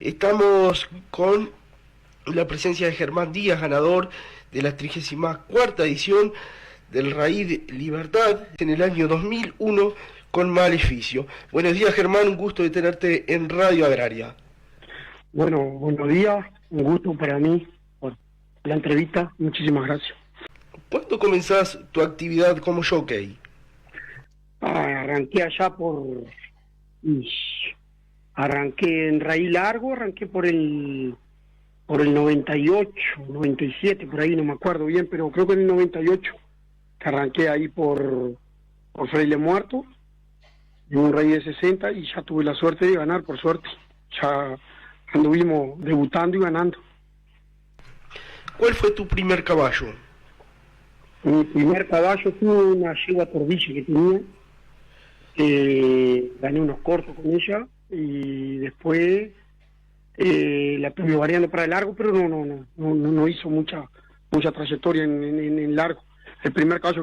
Estamos con la presencia de Germán Díaz, ganador de la 34ª edición del Raid Libertad en el año 2001 con Maleficio. Buenos días, Germán, un gusto de tenerte en Radio Agraria. Bueno, buenos días, un gusto para mí por la entrevista, muchísimas gracias. ¿Cuándo comenzás tu actividad como jockey? Arranqué allá arranqué en Raid Largo, arranqué por el 98, 97, por ahí no me acuerdo bien, pero creo que en el 98, que arranqué ahí por Fraile Muerto, en un Raid de 60, y ya tuve la suerte de ganar, por suerte. Ya anduvimos debutando y ganando. ¿Cuál fue tu primer caballo? Mi primer caballo fue una yegua tordiche que tenía, gané unos cortos con ella, y después la tuve variando para el largo, pero no hizo mucha trayectoria en largo. El primer caballo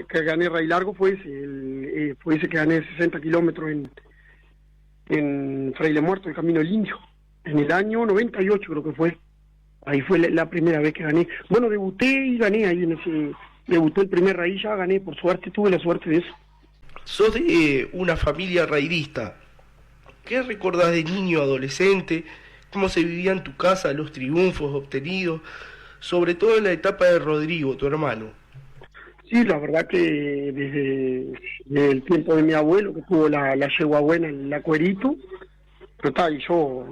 que gané Raid Largo fue ese que gané 60 kilómetros en Fraile Muerto, el Camino del Indio, en el año 98 creo que fue. Ahí fue la primera vez que gané. Bueno, debuté y gané ahí debuté el primer raid, ya gané, por suerte, tuve la suerte de eso. Sos de una familia raidista. ¿Qué recordás de niño, adolescente? ¿Cómo se vivía en tu casa los triunfos obtenidos? Sobre todo en la etapa de Rodrigo, tu hermano. Sí, la verdad que desde el tiempo de mi abuelo, que tuvo la yegua buena, el Cuerito, pero y yo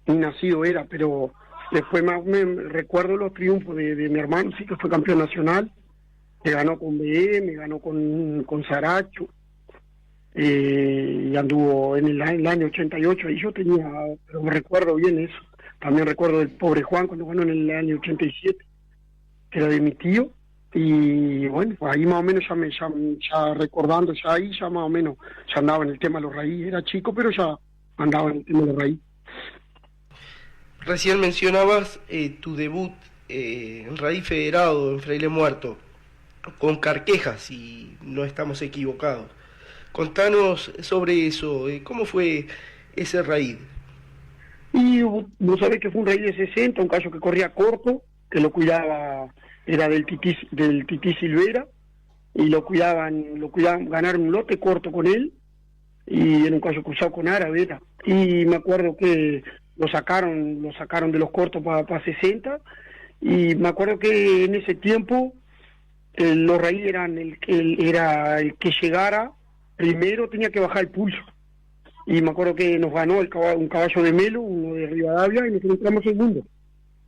ni nacido era, pero después más me recuerdo los triunfos de mi hermano, sí, que fue campeón nacional, que ganó con BM, ganó con Saracho, y anduvo en el año 88, y yo tenía, pero me recuerdo bien eso. También recuerdo del pobre Juan cuando ganó en el año 87, que era de mi tío, y bueno, ahí más o menos ya recordando, ya ahí ya más o menos ya andaba en el tema de los raíces. Era chico, pero ya andaba en el tema de los raíces. Recién mencionabas tu debut en Raid Federado en Fraile Muerto, con Carqueja, si no estamos equivocados. Contanos sobre eso, ¿cómo fue ese raid? Y vos sabés que fue un raid de 60, un caballo que corría corto, que lo cuidaba, era del Tití Silvera, y lo cuidaban, ganaron un lote corto con él, y era un caballo cruzado con árabe, era. Y me acuerdo que lo sacaron de los cortos para 60, y me acuerdo que en ese tiempo los raíces eran el que llegara primero tenía que bajar el pulso, y me acuerdo que nos ganó un caballo de Melo, uno de Rivadavia, y nosotros entramos segundo,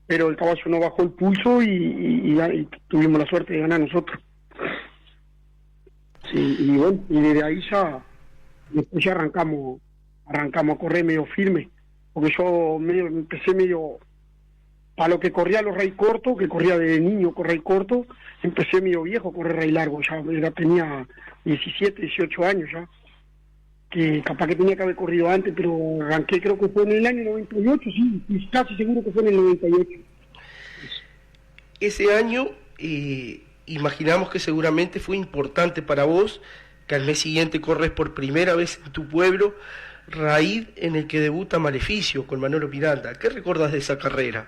pero el caballo no bajó el pulso y tuvimos la suerte de ganar nosotros. Sí, y bueno, y desde ahí después ya arrancamos a correr medio firme, porque yo empecé medio, para lo que corría los raid cortos, que corría de niño con raid corto, empecé medio viejo a correr raid largo, ya tenía 17, 18 años ya, que capaz que tenía que haber corrido antes, pero arranqué, creo que fue en el año 98, sí, y casi seguro que fue en el 98. Ese año, imaginamos que seguramente fue importante para vos, que al mes siguiente corres por primera vez en tu pueblo, raid en el que debuta Maleficio con Manolo Miranda. ¿Qué recordás de esa carrera?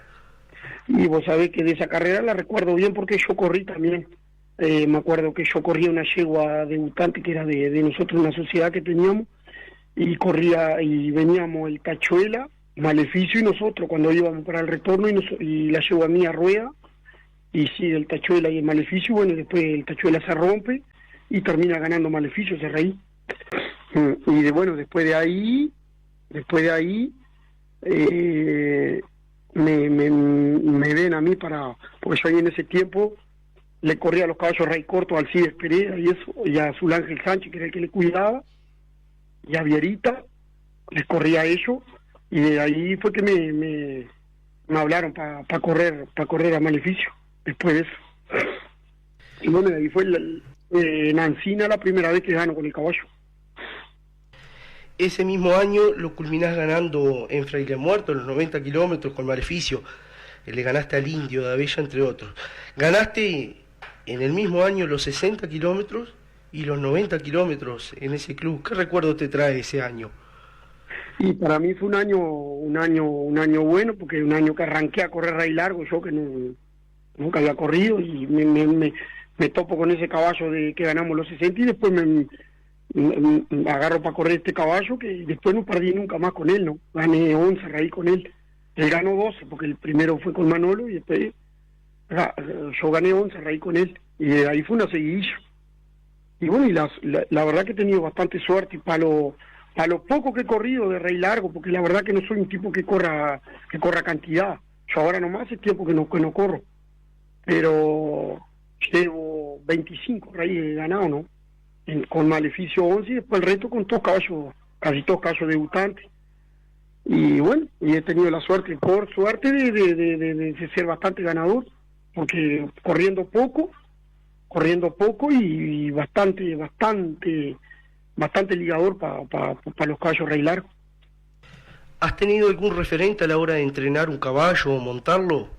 Y vos sabés que de esa carrera la recuerdo bien porque yo corrí también. Me acuerdo que yo corría una yegua debutante que era de nosotros, una sociedad que teníamos, y corría y veníamos el Tachuela, Maleficio y nosotros cuando íbamos para el retorno, y la yegua mía rueda, y sí, el Tachuela y el Maleficio. Bueno, después el Tachuela se rompe y termina ganando Maleficio, se reí. Y después de ahí me ven a mí porque yo ahí en ese tiempo le corría a los caballos raid cortos al Cides Pereira y eso, y a Azul Ángel Sánchez, que era el que le cuidaba, y a Vierita les corría a ellos, y de ahí fue que me hablaron para correr a Maleficio, después de eso. Y bueno, de ahí fue en Ancina la primera vez que gano con el caballo. Ese mismo año lo culminás ganando en Fraile Muerto, los 90 kilómetros con Maleficio. Le ganaste al Indio de Abella, entre otros. Ganaste en el mismo año los 60 kilómetros y los 90 kilómetros en ese club. ¿Qué recuerdo te trae ese año? Y para mí fue un año bueno, porque un año que arranqué a correr raíz largo, yo que nunca había corrido, y me topo con ese caballo de que ganamos los 60 y después me agarro para correr este caballo, que después no perdí nunca más con él, ¿no? Gané 11 raíz con él. Él ganó 12 porque el primero fue con Manolo y después yo gané 11 raíz con él. Y de ahí fue una seguidilla. Y bueno, y la verdad que he tenido bastante suerte, y para lo poco que he corrido de raíz largo, porque la verdad que no soy un tipo que corra cantidad. Yo ahora nomás hace tiempo que no corro. Pero llevo 25 raíces ganado, ¿no? Con Maleficio 11 y después el resto con todos caballos, casi todos caballos debutantes. Y bueno, y he tenido la suerte, por suerte, de ser bastante ganador, porque corriendo poco y bastante ligador para los caballos rey largo. ¿Has tenido algún referente a la hora de entrenar un caballo o montarlo?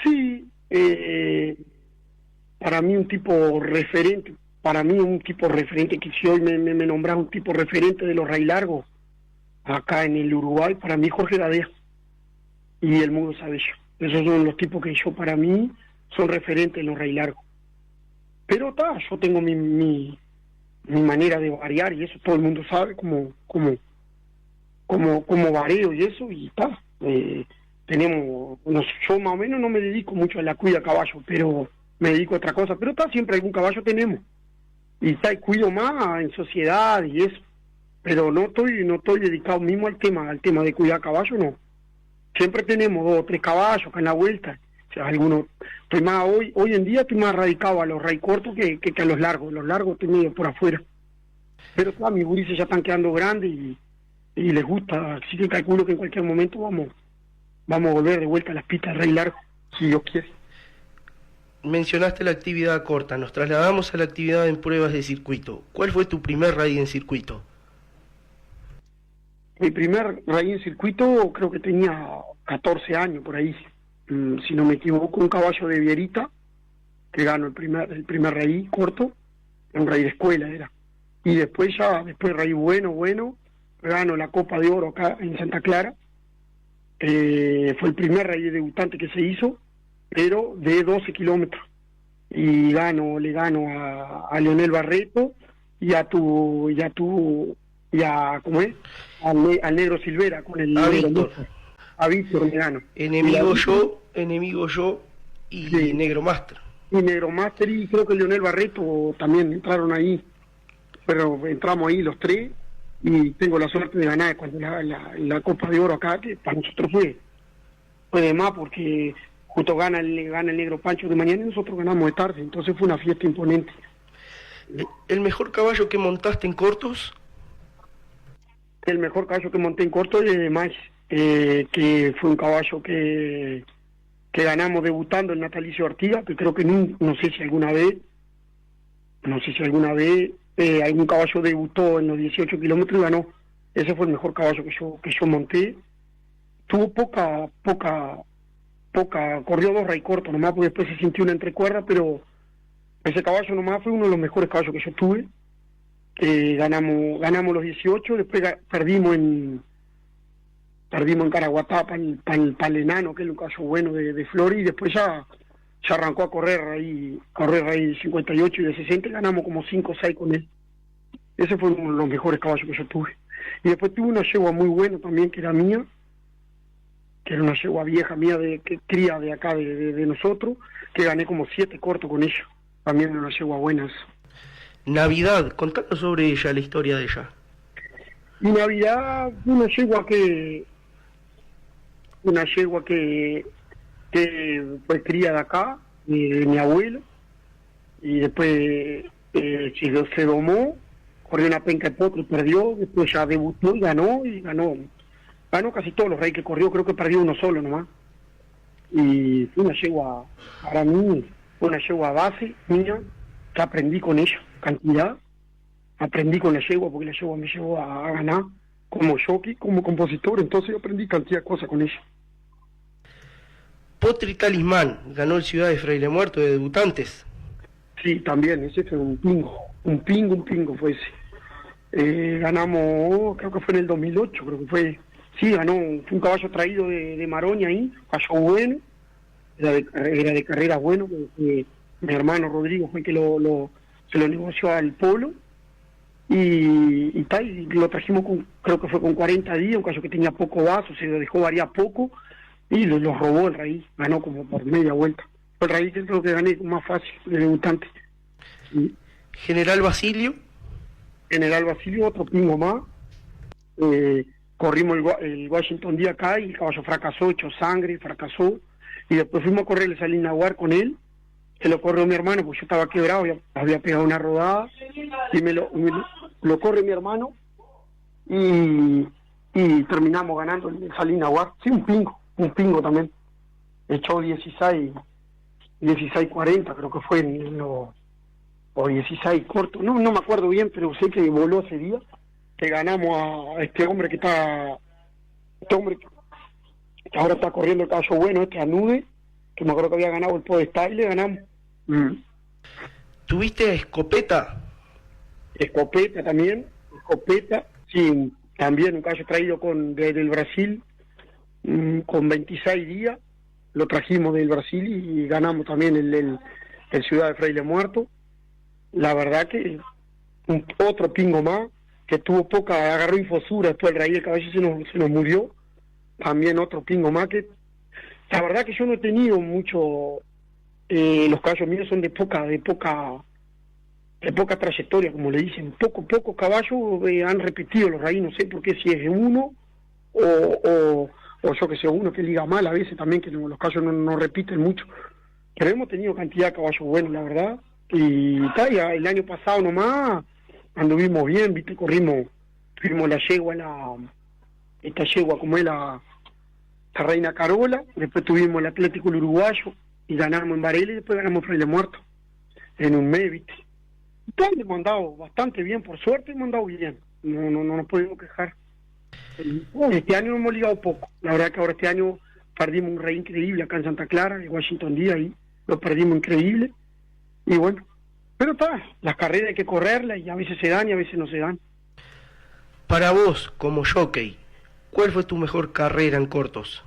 Sí, para mí un tipo referente que si hoy me nombras un tipo referente de los rey largos acá en el Uruguay, para mí Jorge Gadea y el Mudo Sabello. Esos son los tipos que para mí son referentes en los rey largos. Pero yo tengo mi manera de variar, y eso todo el mundo sabe cómo vareo y eso, y yo más o menos no me dedico mucho a la cuida de caballo, pero me dedico a otra cosa, pero siempre algún caballo tenemos, y cuido más en sociedad y eso, pero no estoy dedicado mismo al tema de cuidar caballo, no. Siempre tenemos 2 o 3 caballos acá en la vuelta. O sea, algunos, hoy en día estoy más radicado a los rey cortos que a los largos estoy medio por afuera. Pero mis gurises ya están quedando grandes y les gusta, así que calculo que en cualquier momento vamos a volver de vuelta a las pistas de rey largo, si Dios quiere. Mencionaste la actividad corta, nos trasladamos a la actividad en pruebas de circuito. ¿Cuál fue tu primer raíz en circuito? Mi primer raíz en circuito creo que tenía 14 años por ahí, si no me equivoco, un caballo de Vierita, que ganó el primer raíz corto, un raíz de escuela era. Y después raíz bueno, ganó la Copa de Oro acá en Santa Clara. Fue el primer raíz debutante que se hizo, pero de 12 kilómetros. Y le gano a Leonel Barreto y al Negro Silvera con el a Víctor me gano. Enemigo yo y sí. Negro Master. Y Negro Master, y creo que Leonel Barreto también entraron ahí, pero entramos ahí los 3, y tengo la suerte de ganar cuando la Copa de Oro acá, que para nosotros fue de más, porque justo gana el Negro Pancho de mañana y nosotros ganamos de tarde, entonces fue una fiesta imponente. ¿El mejor caballo que montaste en cortos? El mejor caballo que monté en cortos es de más, que fue un caballo que ganamos debutando el Natalicio Artigas, que creo que no sé si alguna vez algún caballo debutó en los 18 kilómetros y ganó. Ese fue el mejor caballo que yo monté. Tuvo poca, corrió 2 raíz cortos nomás, porque después se sintió una entrecuerda, pero ese caballo nomás fue uno de los mejores caballos que yo tuve. Ganamos los 18, después perdimos en Caraguatá para el enano, que es un caballo bueno de Flori, y después ya arrancó a correr ahí 58 y de 60, y ganamos como 5 o 6 con él. Ese fue uno de los mejores caballos que yo tuve. Y después tuve una yegua muy buena también, que era mía, que era una yegua vieja mía, que cría de acá de nosotros, que gané como 7 cortos con ella. También era una yegua buena. Navidad, contanos sobre ella, la historia de ella. Y Navidad, una yegua que fue cría de acá, de mi abuelo, y después se domó, corrió una penca de potro y perdió, después ya debutó y ganó casi todos los reyes que corrió, creo que perdió uno solo nomás. Y fue una yegua, para mí, una yegua base mía, que aprendí con ella, cantidad, aprendí con la yegua, porque la yegua me llevó a ganar como jockey, como compositor, entonces yo aprendí cantidad de cosas con ella. Potri Talismán, ganó el Ciudad de Fraile Muerto de debutantes. Sí, también, ese fue un pingo fue ese. Ganamos, creo que fue en el 2008, creo que fue. Sí, ganó, fue un caballo traído de Maroña ahí, caballo bueno, era de carrera bueno, que mi hermano Rodrigo fue el que se lo negoció al Polo, y lo trajimos creo que fue con 40 días, un caballo que tenía poco vaso, se lo dejó variar poco, y lo robó el Raíz, ganó como por media vuelta. El Raíz es lo que gané más fácil, de debutante. General Basilio. General Basilio, otro pingo más. Corrimos el Washington día acá y el caballo fracasó, echó sangre, fracasó. Y después fuimos a correr el Salín Nahuar con él. Se lo corrió mi hermano, porque yo estaba quebrado, había pegado una rodada. Y me lo corre mi hermano. Y terminamos ganando el Salín Nahuar. Sí, un pingo también. Echó 16:40, creo que fue o 16 corto, no me acuerdo bien, pero sé que voló ese día, que ganamos a este hombre que ahora está corriendo el caballo bueno, Anude, que me acuerdo que había ganado el Podestá y le ganamos. ¿Tuviste escopeta? Escopeta también, sí, también un caballo traído desde el Brasil, con 26 días, lo trajimos del Brasil y ganamos también el Ciudad de Fraile Muerto. La verdad que otro pingo más, que tuvo poca, agarró infosura, después el Raíz del caballo se nos murió, también otro pingo más que, la verdad que yo no he tenido mucho, los caballos míos son de poca trayectoria, como le dicen, pocos caballos han repetido los Raíz, no sé por qué, si es de uno, o yo que sé, uno que liga mal a veces también, que los caballos no repiten mucho, pero hemos tenido cantidad de caballos buenos, la verdad. Y ya el año pasado nomás anduvimos bien, viste, tuvimos la yegua, esta yegua como es la Reina Carola, después tuvimos el Atlético el Uruguayo y ganamos en Varela y después ganamos Fraile Muerto en un mes, viste. Entonces hemos andado bastante bien, por suerte hemos andado bien, no nos podemos quejar. Este año hemos ligado poco, la verdad que ahora este año perdimos un rey increíble acá en Santa Clara, en Washington día, ahí lo perdimos increíble. Y bueno, pero las carreras hay que correrlas y a veces se dan y a veces no se dan. Para vos, como jockey, ¿cuál fue tu mejor carrera en cortos?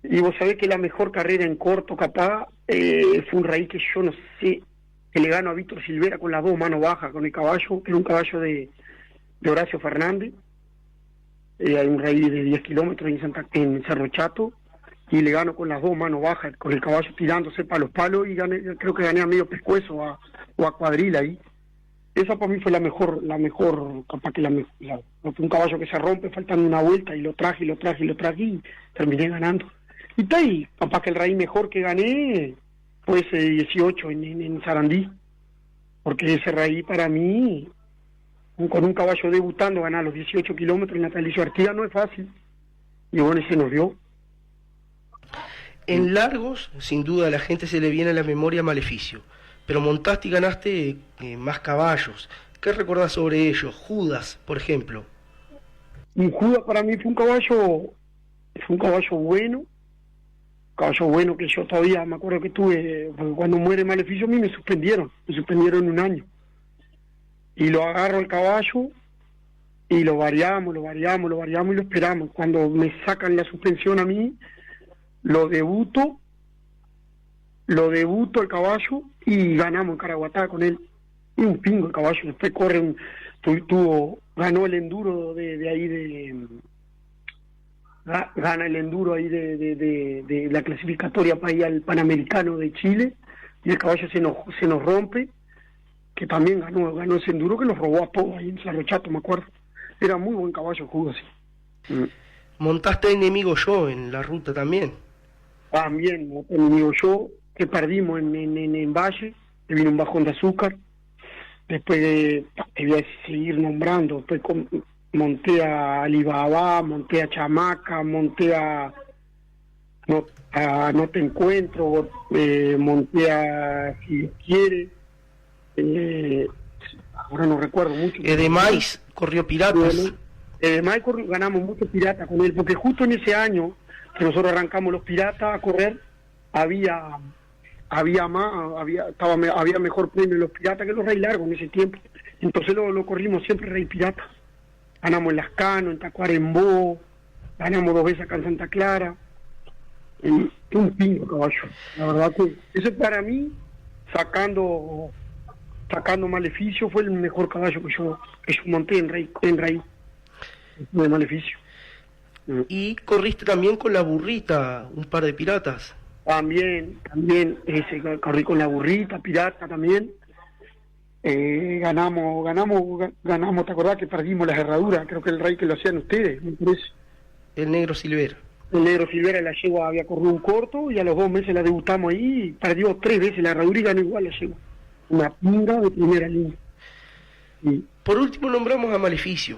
Y vos sabés que la mejor carrera en corto, capaz, fue un Raíz que yo no sé, que le gano a Víctor Silvera con las dos manos bajas, con el caballo, que era un caballo de Horacio Fernández. Hay un Raíz de 10 kilómetros en Cerro Chato, y le gano con las dos manos bajas, con el caballo tirándose para los palos, y creo que gané a medio pescuezo o a cuadril ahí. Esa para mí fue la mejor, capaz que fue un caballo que se rompe faltando una vuelta, y lo traje y terminé ganando. Y ahí, capaz que el Raíz mejor que gané fue ese 18 en Sarandí, porque ese Raíz para mí, con un caballo debutando, ganar los 18 kilómetros en Natalicio Artigas no es fácil, y bueno, ese nos dio. En largos, sin duda a la gente se le viene a la memoria Maleficio, pero montaste y ganaste más caballos. ¿Qué recordás sobre ellos? Judas, por ejemplo. Y Judas para mí fue un caballo bueno que yo todavía me acuerdo que tuve, porque cuando muere Maleficio a mí me suspendieron en un año. Y lo agarro el caballo y lo variamos y lo esperamos. Cuando me sacan la suspensión a mí, lo debuto el caballo y ganamos en Caraguatá con él. Y un pingo el caballo, después ganó el enduro gana el enduro ahí de la clasificatoria para ir al Panamericano de Chile, y el caballo se nos rompe, que también ganó ese enduro, que nos robó a todos ahí en Cerro Chato, me acuerdo. Era muy buen caballo, Judas, sí. ¿Montaste enemigo yo en la ruta también? También, enemigo yo, que perdimos en Valle, que vino un bajón de azúcar. Después te voy a seguir nombrando, después monté a Alibaba, monté a Chamaca, monté a No Te Encuentro, monté a Si Dios Quiere, ahora no recuerdo mucho. Edemais corrió Piratas. Edemais ganamos muchos piratas con él, porque justo en ese año que nosotros arrancamos los piratas a correr, había había mejor premio en los piratas que los rey largos en ese tiempo. Entonces lo corrimos siempre rey pirata. Ganamos en Lascano, en Tacuarembó, ganamos 2 veces acá en Santa Clara. Un pingo caballo. La verdad que ese para mí, sacando Maleficio, fue el mejor caballo que yo monté en Rey de Maleficio. Y corriste también con la burrita, un par de piratas. También, corrí con la burrita, pirata también. Ganamos, ¿te acordás que perdimos las herraduras? Creo que el rey que lo hacían ustedes, me parece. El Negro Silvera. El Negro Silvera, la yegua había corrido un corto y a los 2 meses la debutamos ahí y perdió 3 veces la herradura y ganó igual la yegua. Una pinga de primera línea. Sí. Por último nombramos a Maleficio.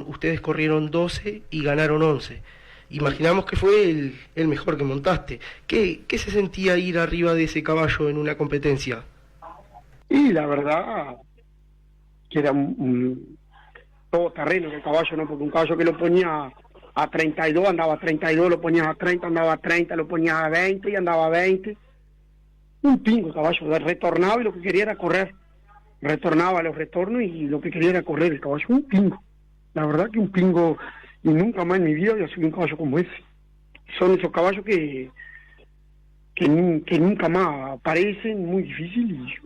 Ustedes corrieron 12 y ganaron 11. Imaginamos que fue el mejor que montaste. ¿Qué se sentía ir arriba de ese caballo en una competencia? Y la verdad que era todo terreno el caballo, ¿no? Porque un caballo que lo ponía a 32, andaba a 32, lo ponías a 30, andaba a 30, lo ponías a 20 y andaba a 20. Un pingo el caballo, retornaba y lo que quería era correr. Retornaba a los retornos y lo que quería era correr el caballo. Un pingo. La verdad que un pingo, y nunca más en mi vida había subido un caballo como ese. Son esos caballos que nunca más aparecen, muy difícil.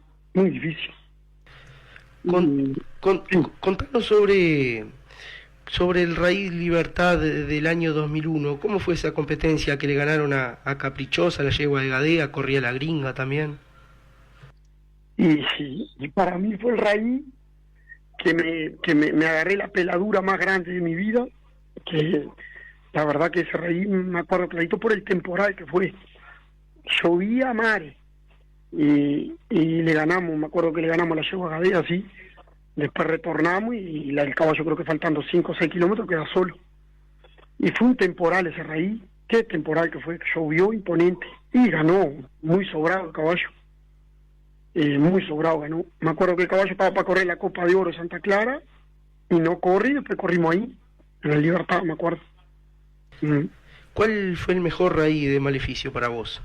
Contanos sobre el Raíz Libertad del año 2001. ¿Cómo fue esa competencia que le ganaron a Caprichosa, la yegua de Gadea, corría la Gringa también? Y para mí fue el Raíz que me agarré la peladura más grande de mi vida, que la verdad que ese Raíz, me acuerdo clarito por el temporal que fue. Llovía a mares. Y le ganamos, me acuerdo que le ganamos la yegua Gadea, sí. Después retornamos y el caballo, creo que faltando 5 o 6 kilómetros, queda solo. Y fue un temporal ese Raíz, qué temporal que fue, llovió imponente. Y ganó, muy sobrado el caballo. Muy sobrado ganó. Me acuerdo que el caballo estaba para correr la Copa de Oro de Santa Clara, y no corrí, y después corrimos ahí, en la Libertad, me acuerdo. ¿Cuál fue el mejor Raíz de Maleficio para vos?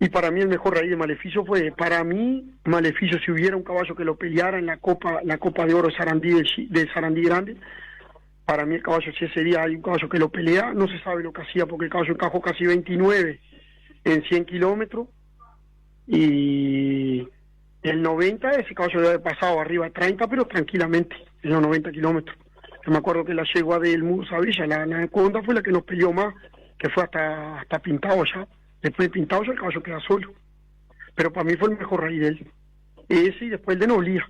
Y para mí el mejor Raíz de Maleficio fue, Maleficio, si hubiera un caballo que lo peleara en la Copa de Oro de Sarandí Grande, para mí el caballo, si ese día hay un caballo que lo pelea, no se sabe lo que hacía, porque el caballo encajó casi 29 en 100 kilómetros, y el 90, ese caballo debe haber pasado arriba de 30, pero tranquilamente, en los 90 kilómetros. Yo me acuerdo que la yegua del Mudo Sabilla, la Anaconda, fue la que nos peleó más, que fue hasta pintado ya. Después de pintado ya el caballo queda solo. Pero para mí fue el mejor Raíz de él. Ese y después el de Noblía.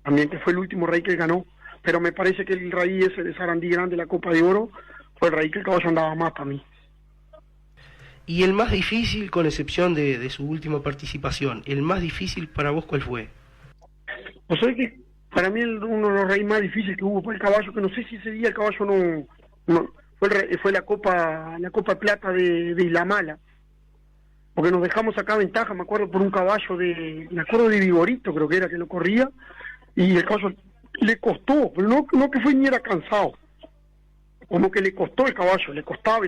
También que fue el último Raíz que ganó. Pero me parece que el Raíz ese de Sarandí Grande, la Copa de Oro, fue el Raíz que el caballo andaba más para mí. Y el más difícil, con excepción de su última participación, el más difícil para vos, ¿cuál fue? O sea que para mí uno de los Raíz más difíciles que hubo fue el caballo, que no sé si ese día el caballo no fue la Copa Plata de Isla Mala. Porque nos dejamos acá ventaja, me acuerdo, por un caballo de Vigorito, creo que era, que lo corría, y el caballo le costó, pero no que fue ni era cansado, como que le costó el caballo, le costaba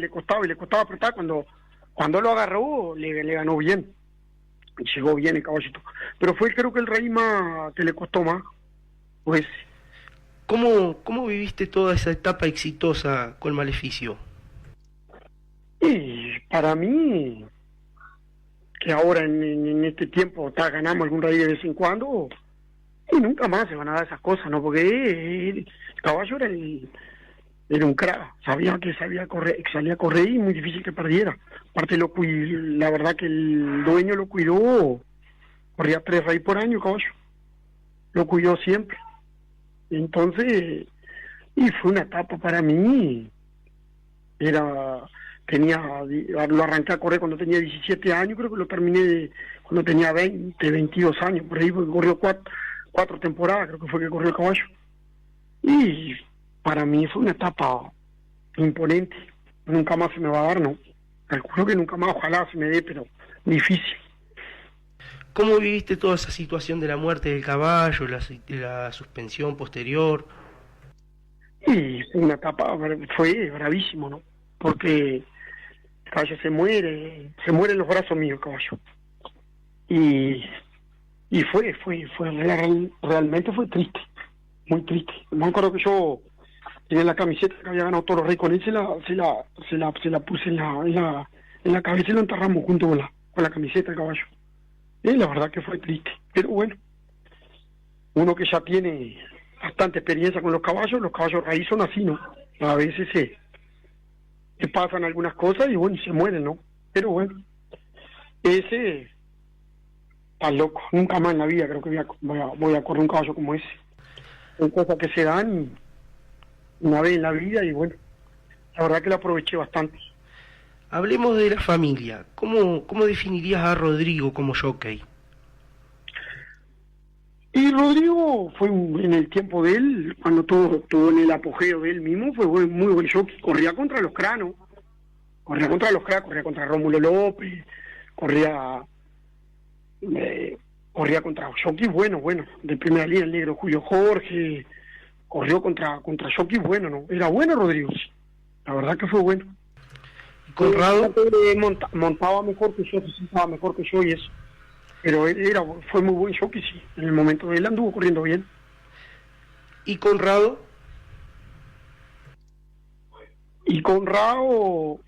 apretar, cuando lo agarró, le ganó bien, y llegó bien el caballito, pero fue creo que el Raíz más que le costó más, pues. ¿Cómo viviste toda esa etapa exitosa con Maleficio? Y para mí, que ahora en este tiempo ganamos algún Raíz de vez en cuando, y nunca más se van a dar esas cosas, ¿no? Porque el caballo era un crack, sabía que salía a correr y muy difícil que perdiera. Aparte la verdad que el dueño lo cuidó, corría 3 Raíz por año, caballo. Lo cuidó siempre. Entonces, y fue una etapa para mí, lo arranqué a correr cuando tenía 17 años, creo que lo terminé cuando tenía 20, 22 años, por ahí, porque corrió 4 temporadas, creo que fue que corrió el caballo. Y para mí fue una etapa imponente, nunca más se me va a dar, ¿no? Calculo que nunca más, ojalá se me dé, pero difícil. ¿Cómo viviste toda esa situación de la muerte del caballo, la suspensión posterior? Y fue una etapa, fue bravísimo, ¿no? Porque El caballo se muere en los brazos míos el caballo. Y realmente fue triste, muy triste. Me acuerdo que yo tenía la camiseta que había ganado Toro Rey con él, se la puse en la cabeza y lo enterramos junto con la camiseta del caballo. Y la verdad que fue triste, pero bueno, uno que ya tiene bastante experiencia con los caballos raíz son así, ¿no? A veces se pasan algunas cosas y bueno, se mueren, ¿no? Pero bueno, ese está loco, nunca más en la vida creo que voy a correr un caballo como ese. Son cosas que se dan una vez en la vida y bueno, la verdad que la aproveché bastante. Hablemos de la familia. ¿Cómo definirías a Rodrigo como jockey? Y Rodrigo fue en el tiempo de él, cuando tuvo en el apogeo de él mismo, fue muy buen jockey. Corría contra los cranos, corría contra Rómulo López, corría contra jockeys bueno, de primera línea, el negro Julio Jorge, corrió contra jockeys bueno, ¿no? Era bueno Rodrigo, sí. La verdad que fue bueno. ¿Y Conrado? Montaba mejor que yo, se sentaba mejor que yo y eso. Pero fue muy buen jockey, sí. En el momento de él anduvo corriendo bien. ¿Y Conrado? Y Conrado,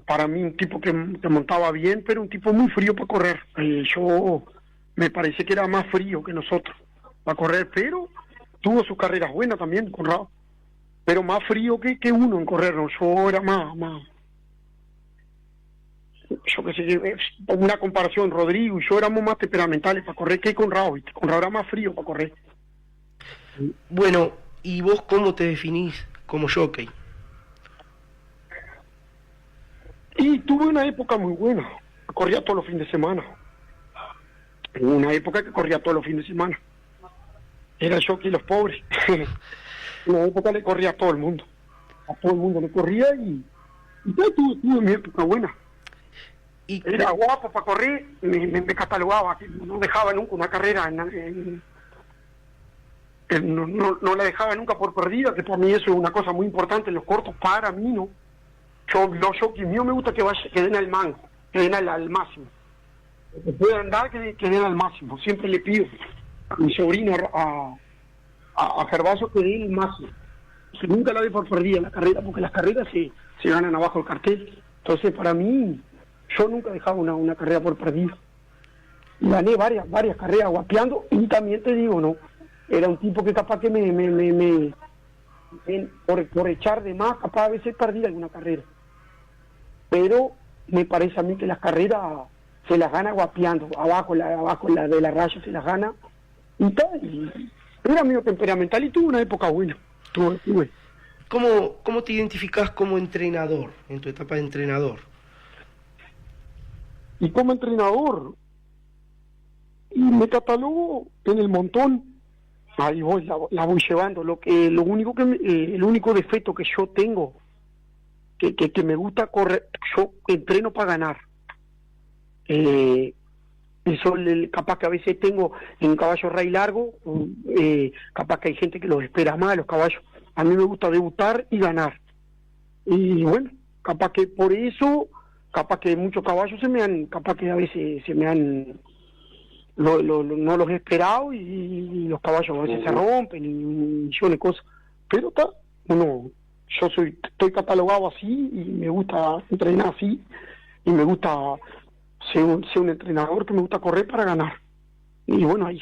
para mí un tipo que montaba bien, pero un tipo muy frío para correr. Yo me parece que era más frío que nosotros para correr, pero tuvo sus carreras buenas también, Conrado. Pero más frío que uno en correr, ¿no? Yo era más yo qué sé, una comparación, Rodrigo y yo éramos más temperamentales para correr que Conrado, ¿viste? Conrado era más frío para correr. Bueno, ¿y vos cómo te definís como jockey? Y tuve una época muy buena, corría todos los fines de semana. Hubo una época que corría todos los fines de semana. Era el jockey los pobres. Una época le corría a todo el mundo. A todo el mundo le corría y tuve mi época buena. Era guapo para correr, me catalogaba, no dejaba nunca una carrera, no la dejaba nunca por perdida, que para mí eso es una cosa muy importante en los cortos, para mí, ¿no? Los jockeys míos me gusta que den al mango, que den al máximo. Que puedan andar, que den al máximo. Siempre le pido a mi sobrino, a Gervasio, que den el máximo. Que nunca la dé por perdida la carrera, porque las carreras se ganan abajo del cartel. Entonces, para mí, yo nunca dejaba una carrera por perdida. Y gané varias carreras guapeando, y también te digo, ¿no? Era un tipo que capaz que por echar de más, capaz a veces perdía alguna carrera. Pero me parece a mí que las carreras se las gana guapeando, abajo la de la raya se las gana, y tal. Y era medio temperamental y tuve una época buena. Tuve. ¿Cómo te identificás como entrenador, en tu etapa de entrenador? Y como entrenador, y me catalogo en el montón. Ahí voy, la voy llevando. El único defecto que yo tengo, que me gusta correr, yo entreno para ganar. Eso capaz que a veces tengo en un caballo rey largo, capaz que hay gente que los espera más, los caballos. A mí me gusta debutar y ganar. Y bueno, capaz que por eso, capaz que muchos caballos capaz que a veces se me han... no los he esperado y los caballos a veces se rompen y millones de cosas. Pero yo estoy catalogado así y me gusta entrenar así y me gusta ser un entrenador que me gusta correr para ganar. Y bueno, hay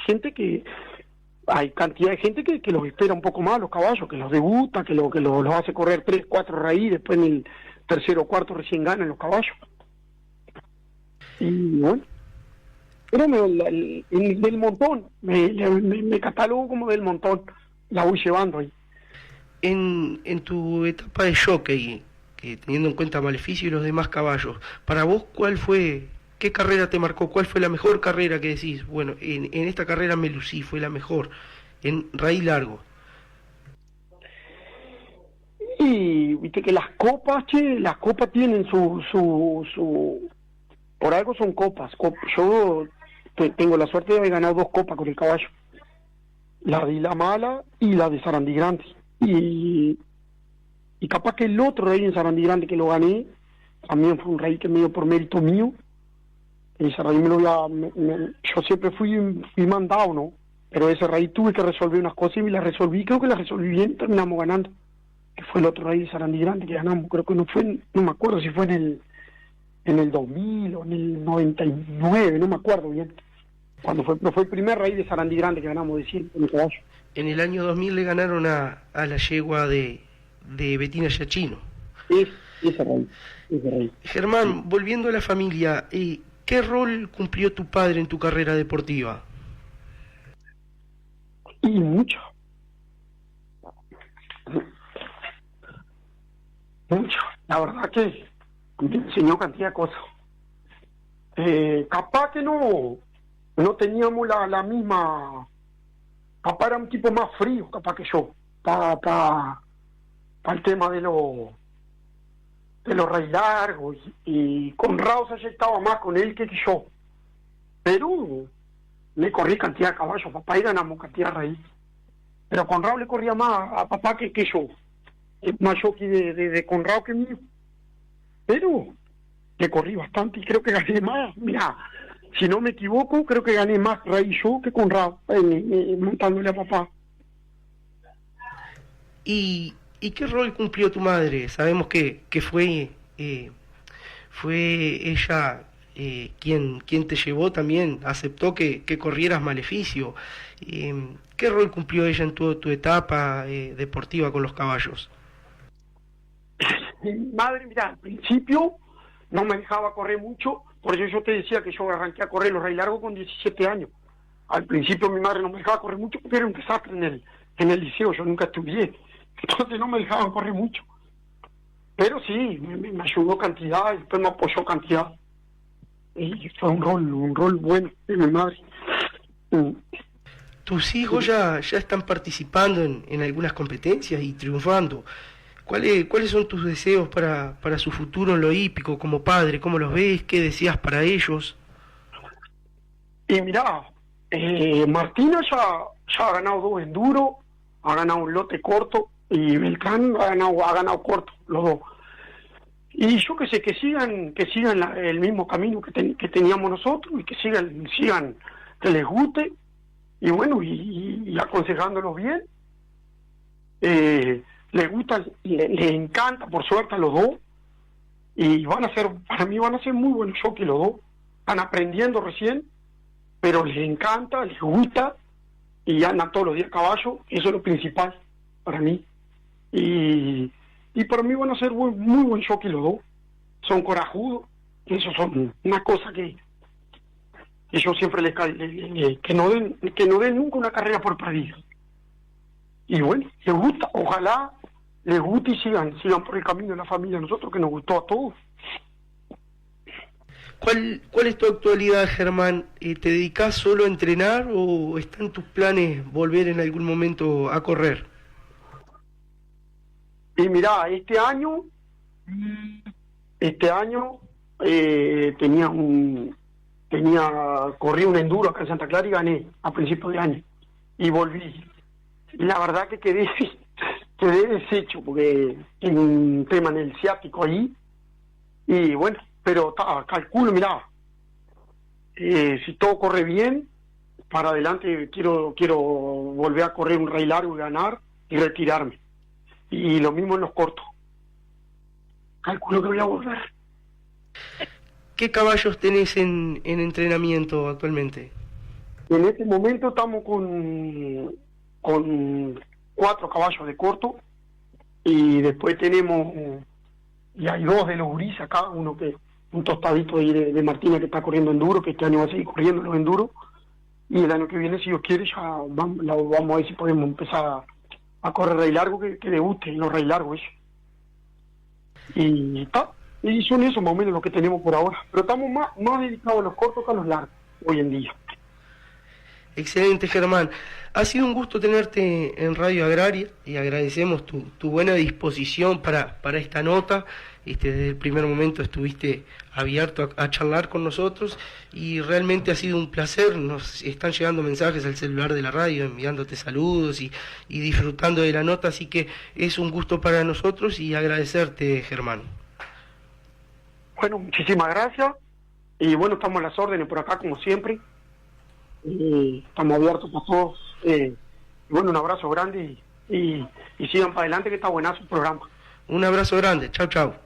cantidad de gente que los espera un poco más, los caballos, que los debuta, que los hace correr 3, 4 raíces, después en el tercero o cuarto recién ganan los caballos. Y bueno, pero del montón, me catalogo como del montón, la voy llevando ahí. En tu etapa de jockey, que teniendo en cuenta Maleficio y los demás caballos, para vos, ¿qué carrera te marcó? ¿Cuál fue la mejor carrera que decís? Bueno, en esta carrera me lucí, fue la mejor, en raíz largo. Y viste que las copas tienen su por algo son copas. Yo tengo la suerte de haber ganado 2 copas con el caballo, la de La Mala y la de Sarandí Grande, y Y capaz que el otro rey en Sarandí Grande que lo gané, también fue un rey que me dio por mérito mío. Ese rey me lo yo siempre fui mandado, ¿no? Pero ese rey tuve que resolver unas cosas y me las resolví, creo que las resolví bien y terminamos ganando. Que fue el otro rey de Sarandí Grande que ganamos, creo que no me acuerdo si fue en el 2000 o en el 99, no me acuerdo bien. Cuando fue, pero fue el primer rey de Sarandí Grande que ganamos de 100 con el caballo. En el año 2000 le ganaron a la yegua de Betina Giachino. Ese rey. Germán, volviendo a la familia, ¿qué rol cumplió tu padre en tu carrera deportiva? Y mucho. La verdad que me enseñó cantidad de cosas. Capaz que no teníamos la misma. Papá era un tipo más frío, capaz que yo, para el tema de los rey largos, y Conrado se estaba más con él que yo. Pero le corrí cantidad de caballos, papá, y ganamos cantidad de rey. Pero Conrado le corría más a papá que yo. Es más jockey de Conrado que mío. Pero le corrí bastante y creo que gané más. Mira, si no me equivoco, creo que gané más rey yo que Conrado, montándole a papá. ¿Y qué rol cumplió tu madre? Sabemos que fue ella quien te llevó también, aceptó que corrieras Maleficio. ¿Qué rol cumplió ella en tu etapa deportiva con los caballos? Mi madre, mira, al principio no me dejaba correr mucho, por eso yo te decía que yo arranqué a correr los rey largos con 17 años. Al principio mi madre no me dejaba correr mucho porque era un desastre en el liceo, yo nunca estudié, entonces no me dejaban correr mucho. Pero sí, me ayudó cantidad y después me apoyó cantidad. Y fue un rol bueno de mi madre. Tus hijos ya están participando en algunas competencias y triunfando. ¿Cuáles son tus deseos para su futuro en lo hípico como padre? ¿Cómo los ves? ¿Qué deseas para ellos? Y mirá, Martina ya ha ganado 2 enduro, ha ganado un lote corto, y Beltrán ha ganado corto, los 2. Y yo que sé, que sigan el mismo camino que teníamos nosotros, y que sigan, que les guste, y bueno, y aconsejándolos bien. Les gusta, les encanta, por suerte, a los 2, y para mí van a ser muy buenos jockeys los 2. Están aprendiendo recién, pero les encanta, les gusta, y andan todos los días a caballo. Eso es lo principal para mí. Y para mí van a ser muy buen jockey los 2. Son corajudos, eso son una cosa que yo siempre que no den nunca una carrera por perdida. Y bueno, les gusta, ojalá les guste y sigan por el camino de la familia, nosotros que nos gustó a todos. ¿Cuál es tu actualidad, Germán? ¿Te dedicás solo a entrenar o están tus planes volver en algún momento a correr? Y mirá, este año corrí un enduro acá en Santa Clara y gané a principios de año y volví. Y la verdad que quedé deshecho porque en un tema en el ciático ahí, y bueno, pero calculo, mirá, si todo corre bien, para adelante quiero volver a correr un rey largo y ganar y retirarme. Y lo mismo en los cortos. Calculo que voy a volver. ¿Qué caballos tenés en entrenamiento actualmente? En este momento estamos con 4 caballos de corto, y después tenemos, y hay 2 de los Uris acá, uno que un tostadito ahí de Martina que está corriendo enduro, que este año va a seguir corriendo los enduros, y el año que viene, si Dios quiere, ya vamos a ver si podemos empezar a correr rey largo, que le guste los rey largos eso. Y son eso más o menos lo que tenemos por ahora, pero estamos más dedicados a los cortos que a los largos hoy en día. Excelente, Germán. Ha sido un gusto tenerte en Radio Agraria y agradecemos tu buena disposición para esta nota. Desde el primer momento estuviste abierto a charlar con nosotros y realmente ha sido un placer. Nos están llegando mensajes al celular de la radio enviándote saludos y disfrutando de la nota, así que es un gusto para nosotros y agradecerte, Germán. Bueno, muchísimas gracias y bueno, estamos a las órdenes por acá como siempre. Y estamos abiertos para todos. Bueno, un abrazo grande y sigan para adelante que está buenazo el programa. Un abrazo grande, chau chau.